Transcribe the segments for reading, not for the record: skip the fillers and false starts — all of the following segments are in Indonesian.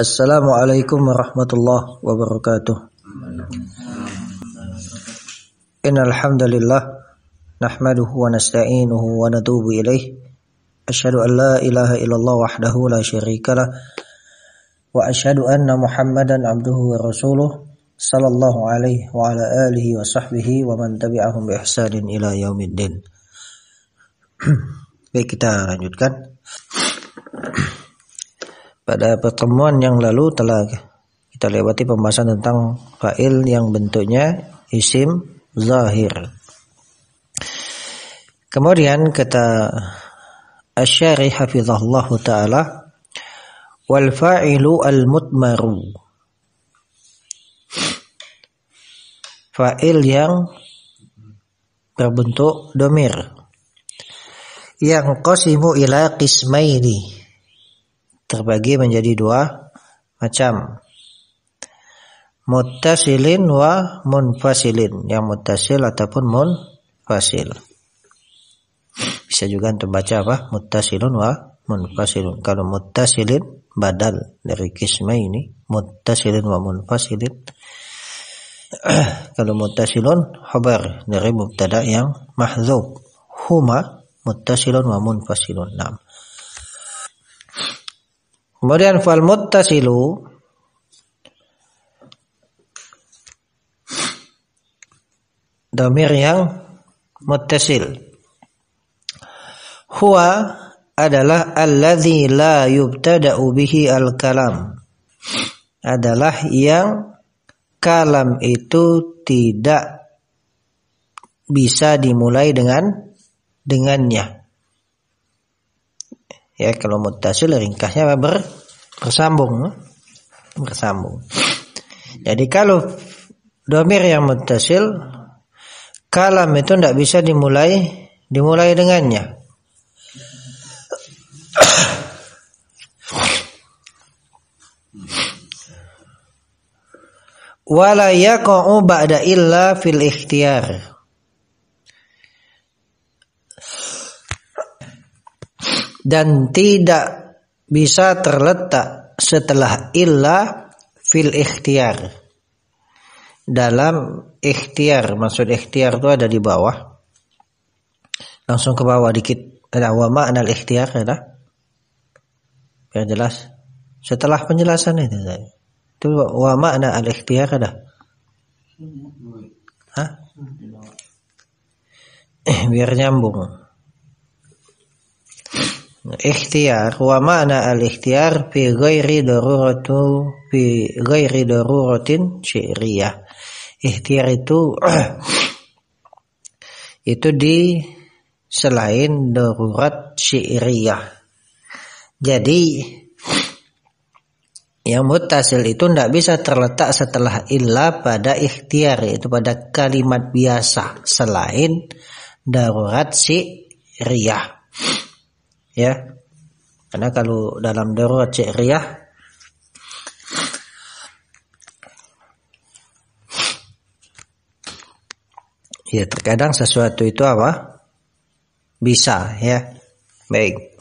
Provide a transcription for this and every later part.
Assalamualaikum warahmatullahi wabarakatuh. Innal hamdalillah nahmaduhu wa nasta'inuhu wa natubu ilaih. Asyhadu an la ilaha illallah wahdahu la syarikalah wa asyhadu anna Muhammadan abduhu wa rasuluh sallallahu alaihi wa ala alihi wa sahbihi wa man tabi'ahum bi ihsanin ila yaumiddin. Baik, kita lanjutkan. Pada pertemuan yang lalu telah kita lewati pembahasan tentang fa'il yang bentuknya isim zahir. Kemudian kata Asy-Syarih hafizahullahu taala, wal fa'ilu al-mutmaru. Fa'il yang berbentuk dhamir. Yang qasimu ila qismaini, terbagi menjadi dua macam, muttasilin wa munfasilin, yang muttasil ataupun munfasil. Bisa juga untuk baca apa? Muttasilun wa munfasilun. Kalau muttasilin badal dari qismaini, muttasilin wa munfasilin. Kalau muttasilun khabar dari mubtada yang mahdzuf, huma muttasilun wa munfasilun. Nah, kemudian fal muttasilu dhamir yang muttasil. Huwa adalah alladzi la yubtada'u bihi al-kalam. Adalah yang kalam itu tidak bisa dimulai dengannya. Ya, kalau muttasil ringkasnya bersambung. Jadi kalau dhamir yang muttasil, kalam itu tidak bisa dimulai dengannya. Wala yaqa'u ba'da illa fil ikhtiyar. Dan tidak bisa terletak setelah illa fil ikhtiyar. Dalam ikhtiyar, maksud ikhtiyar itu ada di bawah. Langsung ke bawah dikit. Ada wa ma'na al-ikhtiyar ada. Biar jelas. Setelah penjelasan itu wa ma'na al-ikhtiyar ada. Hah? Biar nyambung. Ikhtiyar wa ma'na al-ikhtiyar fi ghairi daruratin syi'riyah. Ikhtiyar itu di selain darurat syi'riyah. Jadi yang muttasil itu tidak bisa terletak setelah illa pada ikhtiyar, yaitu pada kalimat biasa selain darurat syi'riyah. Ya, karena kalau dalam darurat syi'riyah ya terkadang sesuatu itu apa? Bisa, ya. Baik.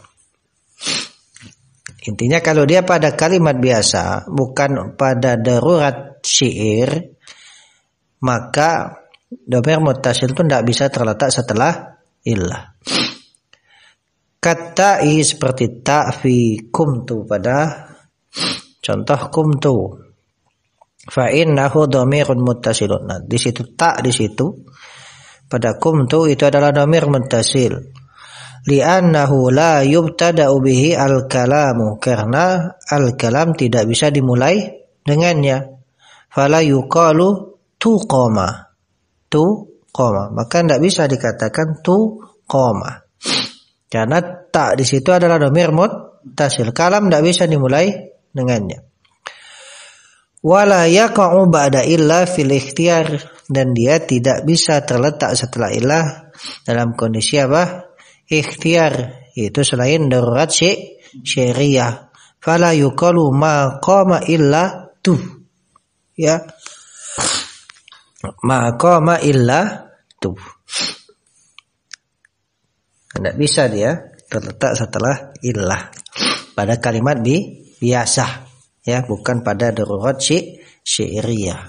Intinya kalau dia pada kalimat biasa, bukan pada darurat syair, maka dhamir muttasil itu tidak bisa terletak setelah illah. Kata'i seperti ta fi kumtu, pada contoh kumtu. Fa innahu dhamirun muttasilun. Nah, di situ ta, di situ pada kumtu itu adalah dhamir muttasil. Li'annahu la yubtada'u bihi al-kalamu, karena al-kalam tidak bisa dimulai dengannya. Fala yuqalu tuqama. Tuqama, maka tidak bisa dikatakan tuqama. Karena tak di situ adalah dhamir muttasil, kalam tidak bisa dimulai dengannya. Wala yaqa'u ba'da illa fil ikhtiyar, dan dia tidak bisa terletak setelah illah dalam kondisi apa? Ikhtiyar, itu selain darurat syariah. Fala yuqalu ma qama illa tu. Ya. Ma qama illa tu. Tidak bisa dia terletak setelah illah pada kalimat biasa. ya, bukan pada darurat syi'riyah.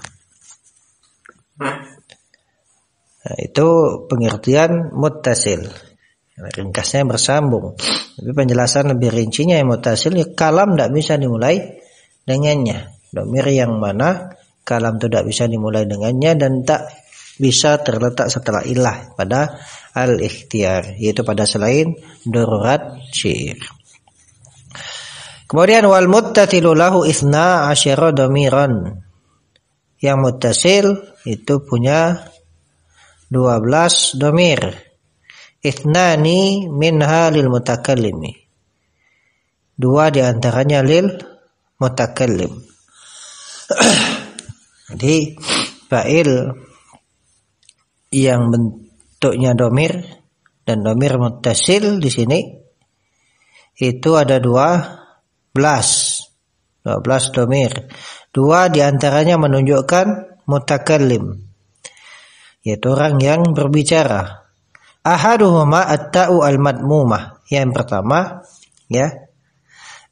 Nah, itu pengertian muttasil. Ringkasnya bersambung. Tapi penjelasan lebih rincinya yang muttasil, ya, kalam tidak bisa dimulai dengannya. Dhamir yang mana kalam tidak bisa dimulai dengannya dan tak bisa terletak setelah ilah pada al-ikhtiyar, yaitu pada selain darurat syair. Kemudian wal muttasilu lahu 12 dhamiran. Yang muttasil itu punya 12 dhamir. Ithnani minha lil mutakallimi. 2 diantaranya lil mutakallim. Jadi fa'il yang bentuknya dhamir dan dhamir muttasil di sini itu ada 12 dhamir. 2 diantaranya menunjukkan mutakallim, yaitu orang yang berbicara. Ahaduhuma at-ta'u al-madmumah. Yang pertama, ya,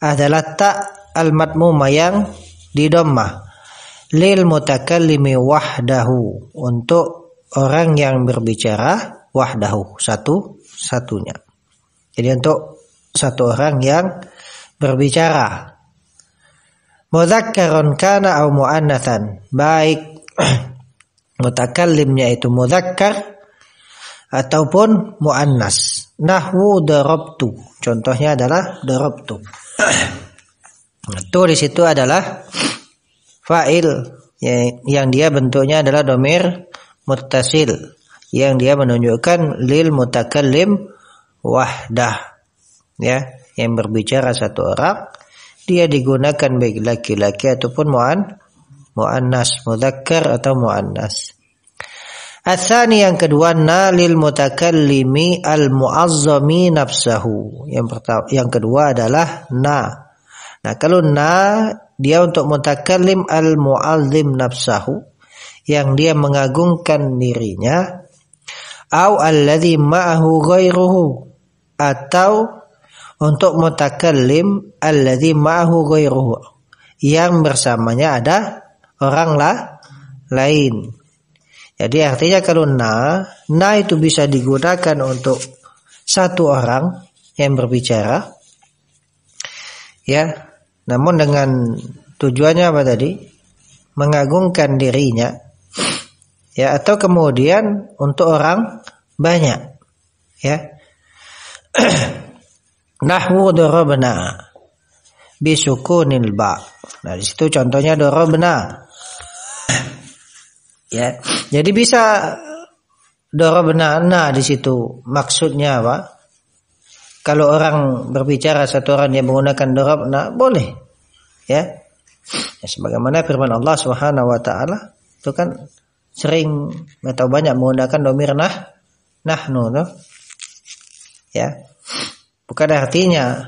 adalah ta' al-madmumah yang didomah. Lil mutakallimi wahdahu, untuk orang yang berbicara wahdahu, satu-satunya. Jadi untuk satu orang yang berbicara. Mudzakkarun kana au muannatsan, baik mutakallimnya itu mudzakkar ataupun muannas. Nahwu darabtu, contohnya adalah darabtu. Itu di situ adalah fa'il yang dia bentuknya adalah dhamir muttasil yang dia menunjukkan lil mutakallim wahdah, ya, yang berbicara satu orang. Dia digunakan baik laki-laki ataupun muannas, mudzakkar atau muannas. Ats-tsani yang kedua, na lil mutakallimi al-mu'azzami nafsahu. Yang kedua adalah na. Nah, kalau na dia untuk mutakallim al-mu'azzim nafsahu, yang dia mengagungkan dirinya, au alladzi ma'ahu ghairuhu, atau untuk mutakallim alladzi ma'ahu ghairuhu, yang bersamanya ada orang lain. Jadi artinya kalau na itu bisa digunakan untuk satu orang yang berbicara, ya, namun dengan tujuannya apa tadi? Mengagungkan dirinya, ya, atau kemudian untuk orang banyak, ya. Nahwu darabna bisukunil ba. Nah, di situ contohnya darabna. Ya. Jadi bisa darabna na di situ. Maksudnya apa? Kalau orang berbicara satu orang yang menggunakan darabna boleh. Ya. Ya, sebagaimana firman Allah Subhanahu wa taala itu kan sering atau banyak menggunakan dhamir nahnu, no? Ya. Bukan artinya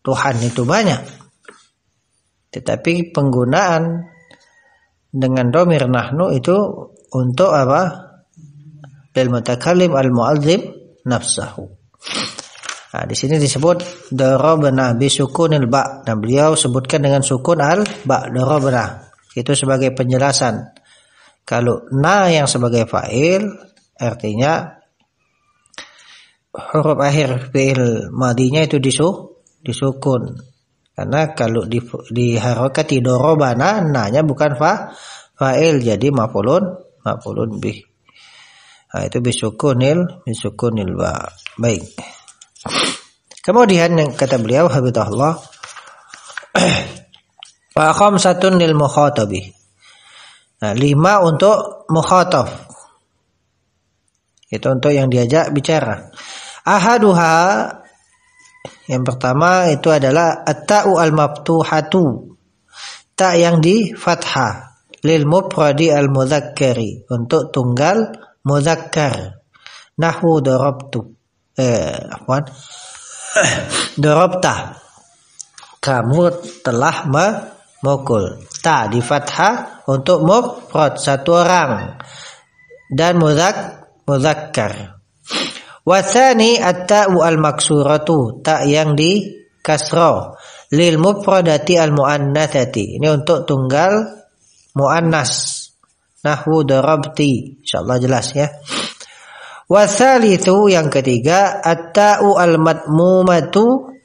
Tuhan itu banyak, tetapi penggunaan dengan dhamir nahnu itu untuk apa? Lil mutakallim al-mu'azzim nafsahu. Nah, di sini disebut darabna bisukunil ba, dan beliau sebutkan dengan sukun al-ba, darabna. Itu sebagai penjelasan. Kalau na yang sebagai fa'il artinya huruf akhir fi'il madinya itu disukun. Karena kalau diharokati darabana, na-nya bukan fa'il, jadi maf'ulun bih. Nah, itu bisukunil ba. Baik. Kemudian yang kata beliau habibullah, wa khamsatun lil mukhatabi. Nah, 5 untuk mukhatab. Itu untuk yang diajak bicara. Ahaduha, yang pertama itu adalah at-ta'u al-maftuhatu, ta yang di fathah, lil mufradi al-mudzakkari, untuk tunggal mudzakkar. Nahwu darabtu, darabta, kamu telah memukul. Ta di fathah untuk mufrad satu orang dan mudzakkar. Wasani at-ta'u al-maksuratu, ta yang di kasra, lil mufradati al muannatsati. Ini untuk tunggal muannas. Nahwu darabti. Insyaallah jelas ya. Wasalitsu yang ketiga at-ta'u al-madmumatu,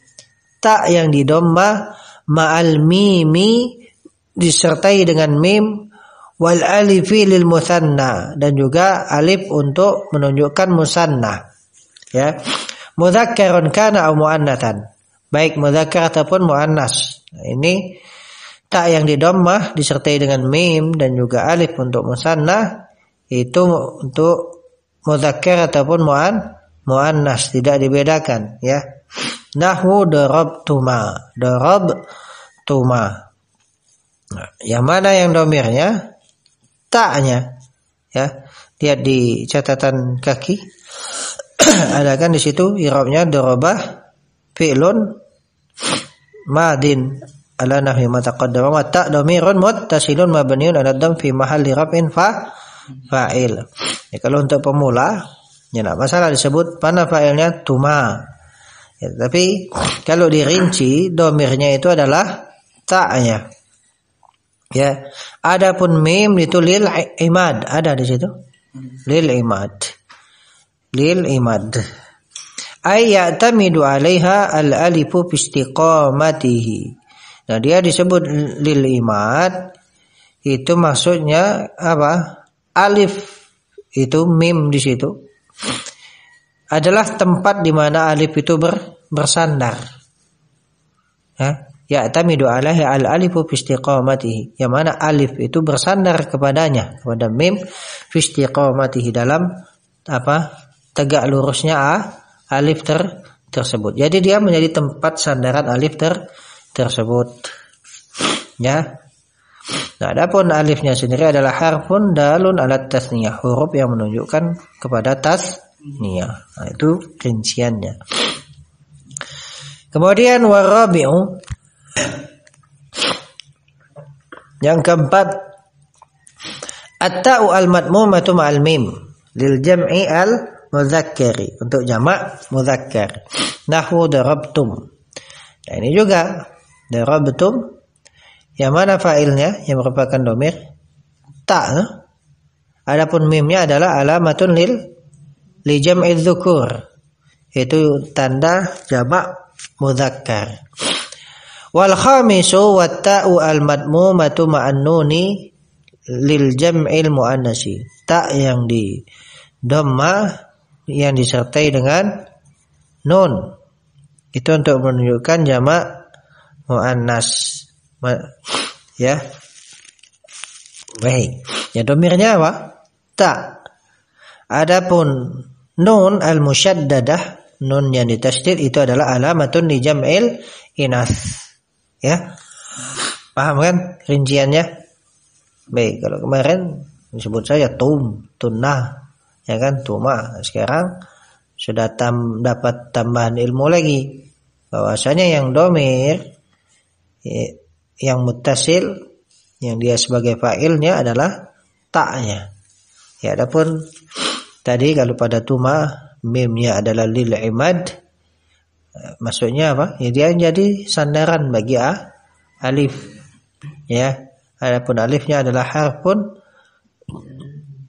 ta yang didhamma ma'al mimi disertai dengan mim, wal alifi lil musanna, dan juga alif untuk menunjukkan musanna ya. Mudzakkarun kana aw muannatsan, baik mudzakkar ataupun muannas. Nah, ini ta yang didhammah disertai dengan mim dan juga alif untuk musanna, itu untuk mudzakkar ataupun muannas, tidak dibedakan ya. Nahwu darabtuma, darabtuma. Nah, yang mana yang domirnya? Ta-nya ya. Lihat di catatan kaki. Ada kan di situ i'rabnya darabah fi'lun madin ala nahwi ma taqaddama wa ta dhamirun muttasilun mabniun ala dhamm fi mahalli raf'in fa'il. Ya, kalau untuk pemula ya enggak masalah disebut mana fa'ilnya tuma. Ya, tapi kalau dirinci domirnya itu adalah ta-nya. Ya, adapun mim itu lil imad, ada di situ. Lil imad. Lil imad. Ay ya'tamidu 'alaiha al-alifu bi istiqamatihi. Nah, dia disebut lil imad, itu maksudnya apa? Alif itu mim di situ adalah tempat di mana alif itu bersandar. Ya, ya'tamidu 'alaihi al-alifu fi istiqamatihi. Yang mana alif itu bersandar kepadanya, kepada mim, fi istiqamatihi, dalam apa? Tegak lurusnya alif tersebut. Jadi dia menjadi tempat sandaran alif tersebut. Ya. Nah, adapun alifnya sendiri adalah harfun dalun alat tasniyah, huruf yang menunjukkan kepada tasniyah. Nah, itu rinciannya. Kemudian warabi'u, yang keempat, at-ta'u al-madmumatu ma'al mim lil jam'i al-mudzakkari, untuk jamak mudzakkar. Nahwu darabtum. Nah, ini juga darabtum, yang mana fa'ilnya yang merupakan domir ta. Adapun mimnya adalah alamatun li jam'i dzukur, itu tanda jamak mudzakkar. Wal khamisu wat ta'u al madmumatu ma'an nuni lil jam'il muannasi, ta yang di dhamma yang disertai dengan nun, itu untuk menunjukkan jamak muannas. Ya, baik. Ya, domirnya apa? Ta. Adapun nun al-musyaddadah, nun yang ditasydid, itu adalah alamatun li jam'il inas. Ya, paham kan rinciannya? Baik, kalau kemarin disebut saja tunnah, ya kan, tuma. Sekarang sudah dapat tambahan ilmu lagi, bahwasanya yang domir, yang muttasil, yang dia sebagai fa'ilnya adalah ta'nya. Ya, adapun tadi kalau pada tuma mimnya adalah lil imad, maksudnya apa? Ya, dia jadi sandaran bagi alif. Ya, adapun alifnya adalah harfun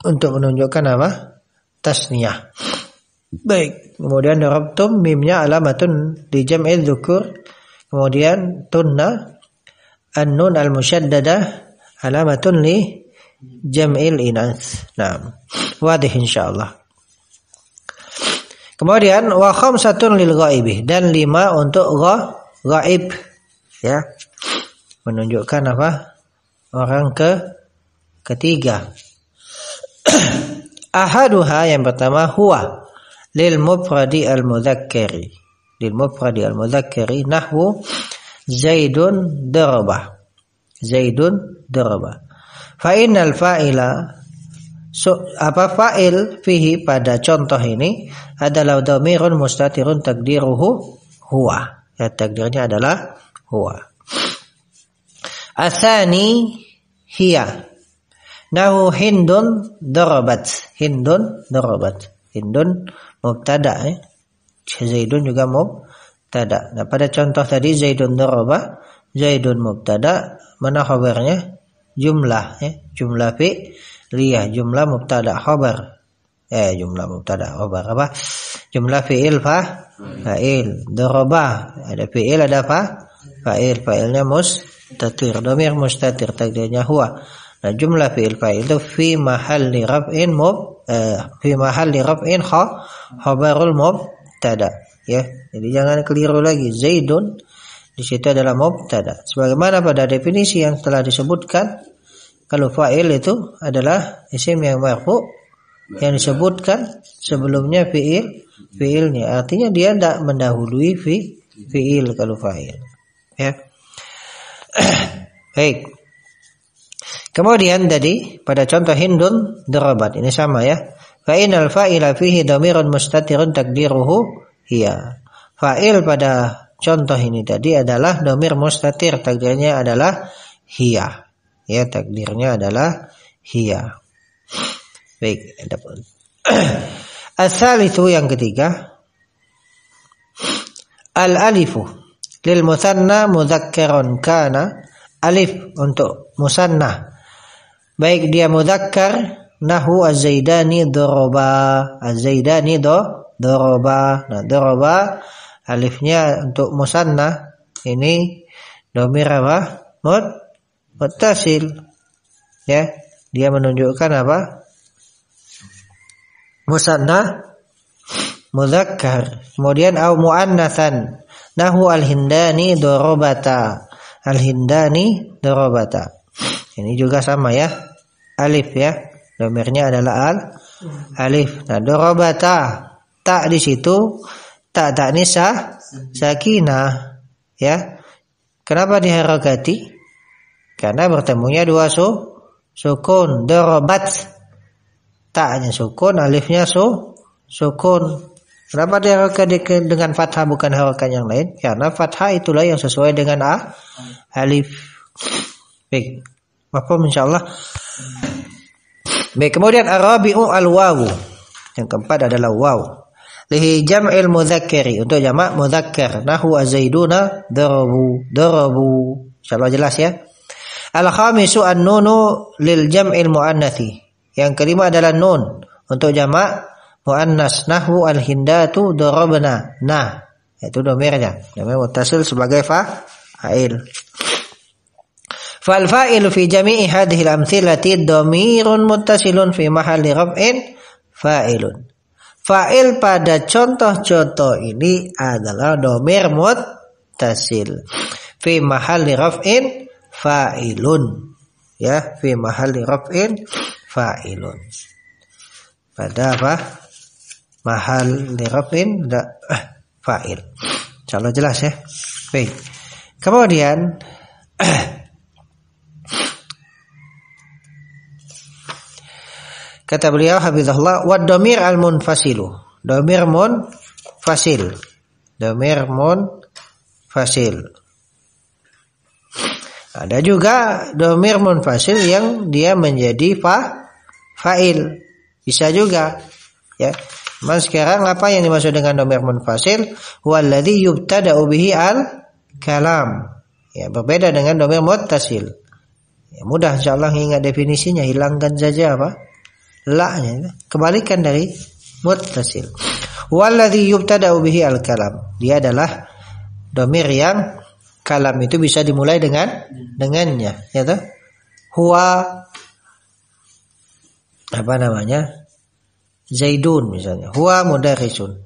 untuk menunjukkan apa? Tasniyah. Baik, kemudian darabtum, mimnya alamatun li jam'il dzukur, kemudian tunna an-nun al-musyaddadah alamatun li jam'il inas. Nah, wadih insyaallah. Kemudian wa khamsatun lil ghaibi, dan 5 untuk ghaib, ya. Menunjukkan apa? Orang ketiga. Ahaduha, yang pertama, huwa lil mufradi al-mudzakkari. Lil mufradi al-mudzakkari nahwu Zaidun darabah. Zaidun darabah. Fa innal fa'ila, fa'il fihi pada contoh ini adalah dhamirun mustatirun takdiruhu huwa. Ya, takdirnya adalah huwa. Atsani hiya. Nahu hindun darabat. Hindun darabat. Hindun mubtada, Zaidun juga mubtada. Nah, pada contoh tadi Zaidun daraba, Zaidun mubtada, mana khabarnya? Jumlah, ya. Jumlah fi'liyah, jumlah mubtada khabar. Jumlah mubtada khabar apa? Jumlah fi'il fa'il. Daraba, ada fi'il ada fa'il. Fa'ilnya mustatir, dhamir mustatir, takdirnya huwa. Nah, jumlah fi'il fa'il itu fi mahalli raf'in fi mahalli raf'in khabarul mubtada, ya. Jadi jangan keliru lagi. Zaidun di situ adalah mubtada. Sebagaimana pada definisi yang telah disebutkan, kalau fa'il itu adalah isim yang marfu yang disebutkan sebelumnya fi'ilnya. Artinya dia tidak mendahului fi'il kalau fa'il. Ya. Baik. Kemudian tadi pada contoh Hindun darabat ini sama ya. Fa inal fa'ila fihi dhamirun mustatirun takdiruhu hiya. Fa'il pada contoh ini tadi adalah dhamir mustatir, takdirnya adalah hiya. Ya, takdirnya adalah hiya. Baik, As-salitsu yang ketiga, al-alifu lil musanna mudzakkaron kana, alif untuk musanna baik dia mudzakkar, nahu az-zaidani daraba, az-zaidani daraba. Nah, daraba alifnya untuk musanna ini dhamir apa? Muttasil. Ya, dia menunjukkan apa? Musanna mudzakkar. Kemudian au muannatsan, nahu al-hindani darabata, al-hindani darabata. Ini juga sama ya, alif ya, dhamirnya adalah alif. Nah, darabata, tak di situ tak ta'nis sakinah, ya. Kenapa diharakati? Karena bertemunya dua sukun. Darabat, taknya sukun, alifnya sukun. Kenapa diharakati dengan fathah bukan harakat yang lain? Karena fathah itulah yang sesuai dengan alif. Baik, mafhum insyaallah. Baik, kemudian arabi'u al-wawu. Yang keempat adalah waw. Lihi jam'il mudzakkari, untuk jamak mudzakkar, nahu az-zaiduna darabu. Insyaallah jelas ya. Al-khamisu an-nunu lil jam'il muannatsi. Yang kelima adalah nun untuk jamak muannas, nahu al-hindatu darabna. Nah, itu dhamirnya, dhamir muttasil sebagai fa'il. Fal fa'ilu fi jami'i hadhihi al-amthilati dhamirun muttasilun fi mahalli raf'in fa'ilun. Fa'il pada contoh-contoh ini adalah dhamir muttasil fi mahalli raf'in fa'ilun, ya, fi mahalli raf'in fa'ilun. Pada apa? Mahalli raf'in fa'il. Insyaallah jelas ya. Baik. Kemudian kata beliau hafizahullah, wa dhamir al-munfasilu, dhamir munfasil, dhamir munfasil. Ada juga dhamir munfasil yang dia menjadi fa'il, bisa juga ya. Mas sekarang apa yang dimaksud dengan dhamir munfasil? Walladzi yubtada'u bihi al-kalam. Ya, berbeda dengan dhamir muttasil. Ya, mudah insyaallah ingat definisinya, hilangkan saja apa? La-nya, kebalikan dari muttasil. Walladzi yubtada'u bihi al-kalam. Dia adalah dhamir yang kalam itu bisa dimulai dengannya, ya toh? Huwa apa namanya? Zaidun misalnya. Huwa mudarrisun.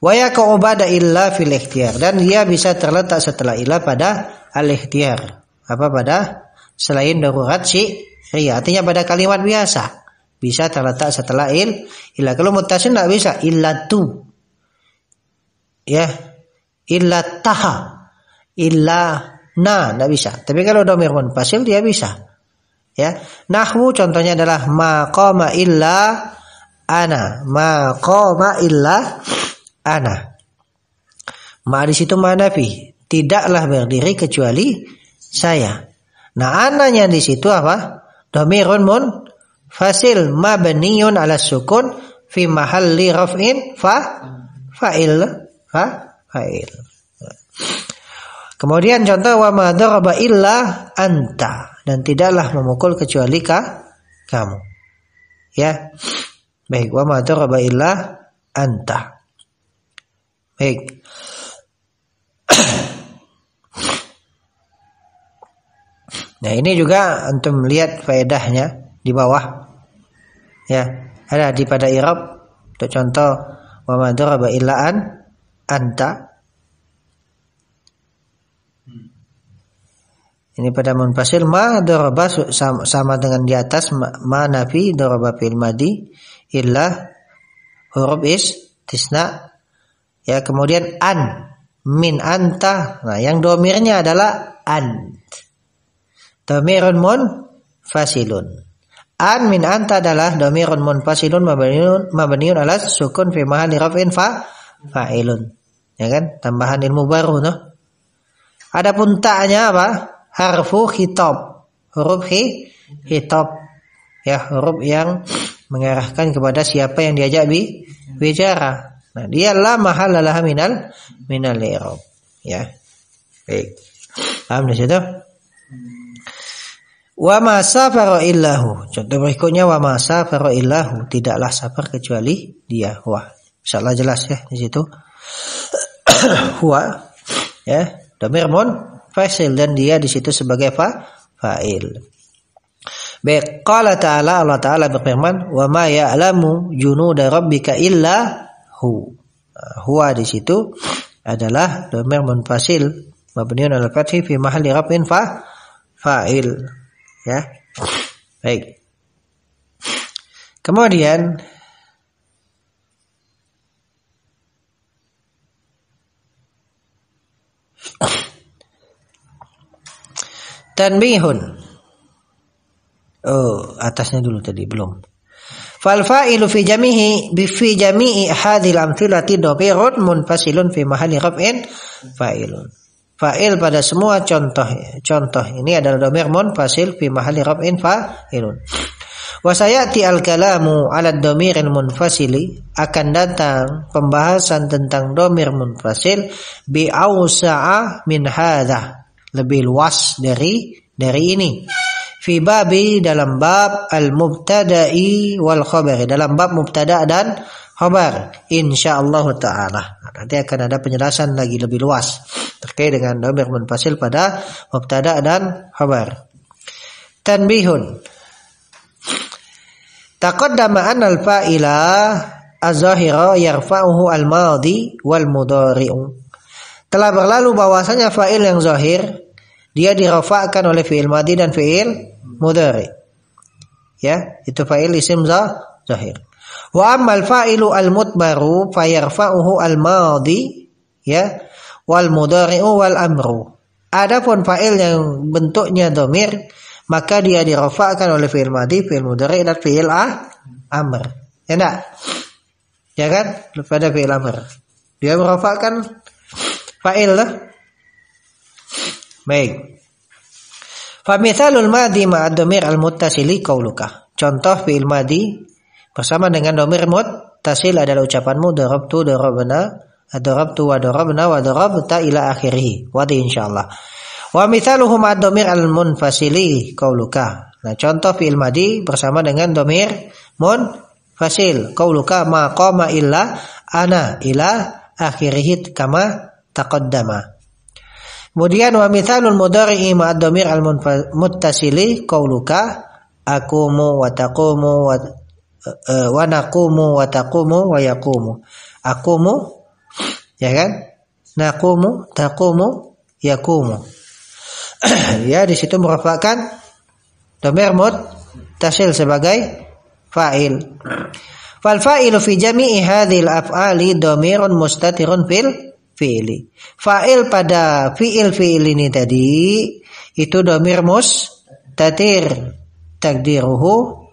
Wa yaqa'u ba'da illa fil ikhtiyar, dan dia bisa terletak setelah illa pada al-ikhtiyar. Apa pada selain darurat syariah, artinya pada kalimat biasa. Bisa terletak setelah illa. Kalau muttasil enggak bisa, illatu. Ya. Illataha. Illana enggak bisa. Tapi kalau dhamir munfasil dia bisa. Ya. Nahwu contohnya adalah maqama illa ana. Maqama illa ana. Ma di situ manafi. Tidaklah berdiri kecuali saya. Nah, ananya di situ apa? Dhamirun fasil mabniyun ala sukun fi mahalli raf'in fa'il. Kemudian contoh wa ma daraba illa anta, dan tidaklah memukul kecuali kamu. Ya. Baik, wa ma daraba illa anta. Baik. Nah, ini juga antum lihat faedahnya di bawah. Ya, ada di pada i'rab untuk contoh wa ma daraba illa anta. Ini pada munfasil ma daraba sama dengan di atas ma nafi daraba fil madi illa huruf istisna. Ya, kemudian an min anta. Nah, yang domirnya adalah ant. Domirun munfasilun. An min anta adalah domirun munfasilun mabniun ala sukun fi mahalli raf'in fa'ilun. Ya kan? Tambahan ilmu baru noh. Adapun ta'nya apa? Harfu khitab. Huruf khitab. Ya, huruf yang mengarahkan kepada siapa yang diajak bicara. Nah, dia la mahalla laha minal i'rab. Ya. Baik. Paham di situ? Wa ma safara illahu. Contoh berikutnya wa ma safara illahu, tidaklah safar kecuali dia. Wah, insyaallah jelas ya di situ. Huwa ya, dhamir munfasil dan dia di situ sebagai fa'il. Baik, qala ta'ala, Allah Ta'ala berfirman, wa ma ya'lamu junuda rabbika illa hu. Huwa di situ adalah dhamir munfasil mabniun ala fathi fi mahalli raf'in fa'il. Ya. Baik. Kemudian tanbihun. Oh, atasnya dulu tadi belum. Fal fa'ilu fi jami'i hadhil amthilati dhamirun munfasilun fi mahalli raf'in fa'ilun. Fa'il pada semua contoh ini adalah dhamir munfasil fi mahalli raf'in fa'ilun. Wa sayati al-kalamu 'ala ad-dhamiril munfasili, akan datang pembahasan tentang dhamir munfasil bi awsa'a min hadza, lebih luas dari ini. Fi babi, dalam bab al-mubtada'i wal khabari, dalam bab mubtada' dan khabar, insyaallah taala. Nanti akan ada penjelasan lagi lebih luas terkait dengan dhamir munfasil pada mubtada' dan khabar. Tanbihun. Taqaddama anna al-fa'ila az-zahira yarfa'uhu al-madhi wal mudhari'u. Telah berlalu bahwasanya fa'il yang zahir dia dirafa'kan oleh fi'il madhi dan fi'il mudhari. Ya, itu fa'il isim zahir. Wa ammal fa'ilu al-mudbaru fayarfa'uhu al-madhi ya wal mudhari'u wal amru. Adapun fa'il yang bentuknya dhamir, maka dia dirafa'kan oleh fi'il madhi, fi'il mudhari dan fi'il amr. Ya enggak? Ya kan? Pada fi'il amr. Dia merafa'kan fa'il lah. Baik. Fa mithalul madhi ma'ad dhamir al-muttasili qauluka. Contoh fi'il madhi bersama dengan dhamir muttasil adalah ucapanmu darabtu, darabna, darabtu wa darabna wa darabta ila akhirih. Wadi insyaallah. Wa mithaluhu ma'ad dhamir al-munfasili qauluka. Nah, contoh fi'il madhi bersama dengan dhamir munfasil qauluka ma qama illa ana ila akhirih kama taqaddama. Kemudian wa mithalul mudhari'i ma'ad dhamir al-muttasili qauluka akumu wa taqumu wa naqumu wa taqumu wa yaqumu. Akumu ya kan? Naqumu, taqumu, yaqumu. Ya, di situ merafa'kan dhamir muttasil sebagai fa'il. Fal fa'ilu fi jami'i hadhil af'ali dhamirun mustatirun fil fi'li. Fa'il pada fi'il ini tadi itu dhamir mustatir. Takdiruhu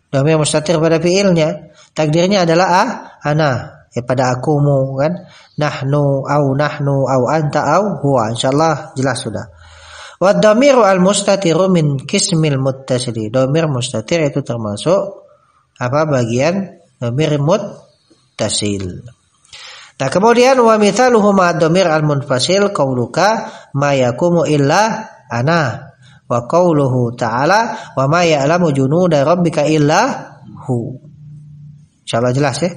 dhamir mustatir pada fi'ilnya. Takdirnya adalah ana. Ya, pada akumu kan. Nahnu au anta au huwa. Insyaallah jelas sudah. Wa dhamiru al-mustatiru min qismil muttasili. Dhamir mustatir itu termasuk bagian dhamir muttasil. Nah, kemudian wa mithaluhu ma'ad-dhamir al-munfasil qauluka ma yakumu illa ana wa qauluhu ta'ala wa ma ya'lamu junuda rabbika illa hu. Insyaallah jelas ya.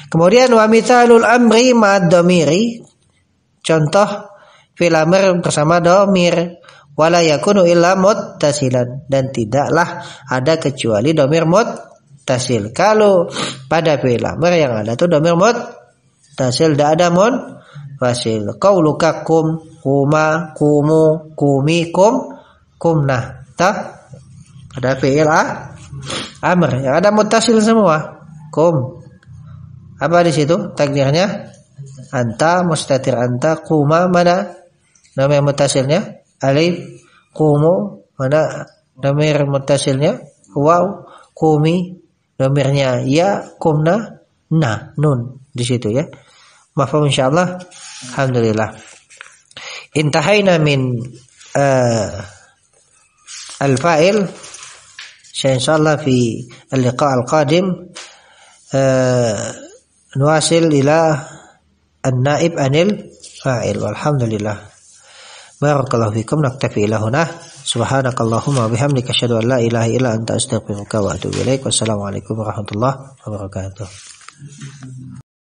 Kemudian wa mithalul amri ma'ad-dhamiri, contoh fi'il amr bersama dhamir, wala yakunu illa muttasilan, dan tidaklah ada kecuali dhamir muttasil. Kalau pada fi'il amr yang ada tuh dhamir muttasil, tidak ada munfasil. Qauluka kum, kuma, kumu, kumi, kum, kumna. Ada fi'il amr yang ada muttasil semua. Kum. Apa di situ takdirnya? Anta, mustatir anta, kuma, mana dhamir muttasilnya? Alif. Kumu, mana dhamir muttasilnya? Waw. Kumi, dhamirnya ya. Kumna, na, nun di situ ya. Mafhum insyaallah. Alhamdulillah. Intahaina min al-fa'il. Insyaallah fi al-liqa' al-qadim nuwasil ila an-naib anil fa'il. Walhamdulillah. Barakallahu fikum. Naktafi ila huna. Subhanakallahumma wa bihamdika asyhadu an la ilaha illa anta astaghfiruka wa atubu ilaik. Wassalamualaikum warahmatullahi wabarakatuh.